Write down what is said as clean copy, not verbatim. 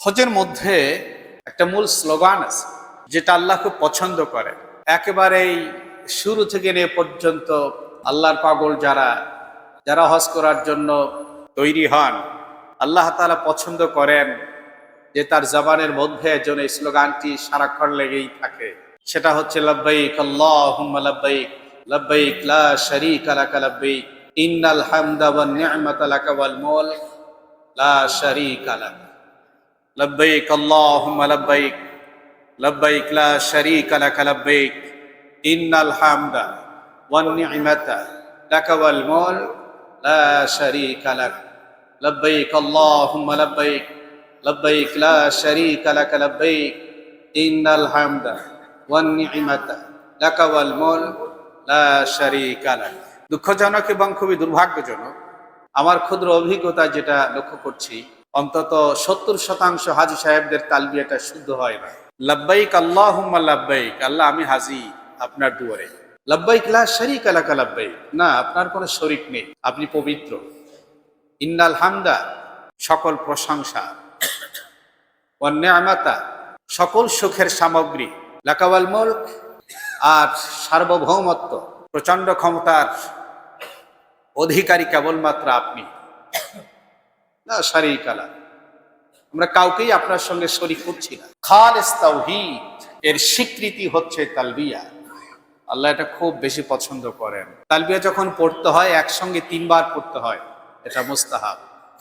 হজের মধ্যে একটা মূল স্লোগান আছে যেটা আল্লাহ খুব পছন্দ করে। একেবারেই শুরু থেকে নিয়ে পর্যন্ত আল্লাহর পাগল যারা যারা হজ করার জন্য তৈরি হন, আল্লাহ তাআলা পছন্দ করেন যে তার জবানের মধ্যে যেন এই স্লোগানটি সারাক্ষণ লেগেই থাকে। সেটা হচ্ছে লব্বাইক আল্লাহুম্মা লব্বাইক, লব্বাইক লা শারীকা লাকা লব্বাইক, ইন্নাল হামদা ওয়ান নি'মাতা লাকা ওয়াল মুলক লা শারীকা লাক। লব্বাইক আল্লাহুম্মা লব্বাইক, লব্বাইক লা শারীকা লাকা লব্বাইক, ইন্নাল হামদা ওয়ান নি'মাতা লাকা ওয়াল মুলক লা শারীকা লাক। লব্বাইক আল্লাহুম্মা লব্বাইক, লব্বাইক লা শারীকা লাকা লব্বাইক, ইন্নাল হামদা ওয়ান নি'মাতা লাকা ওয়াল মুলক লা শারীকা লাক। দুঃখজনক এবং খুবই দুর্ভাগ্যজনক, আমার ক্ষুদ্র অভিজ্ঞতা যেটা লক্ষ্য করছি, অন্তত 70% হাজী সাহেবদের তালবিয়াটা শুদ্ধ হয় না। লব্বাইক আল্লাহুম্মা লব্বাইক, আল্লাহ আমি হাজী আপনার দুয়ারে। লব্বাইক লা শারীকা লাকা লব্বাইক, না আপনার কোনো শরীক নেই, আপনি পবিত্র। ইন্নাল হামদা, সকল প্রশংসা, ওয়ান নি'মাতা, সকল সুখের সামগ্রী, লাকা ওয়াল মুলক, আর সার্বভৌমত্ব, প্রচন্ড ক্ষমতার অধিকারী কেবলমাত্র আপনি। লা শারীকা লাক, আমরা কাউকেই আপনার সঙ্গে শরীক করছি না। খালিস তাওহীদ এর স্বীকৃতি হচ্ছে তালবিয়া। আল্লাহ এটা খুব বেশি পছন্দ করেন। তালবিয়া যখন পড়তে হয় একসঙ্গে 3 বার পড়তে হয়, এটা মুস্তাহাব।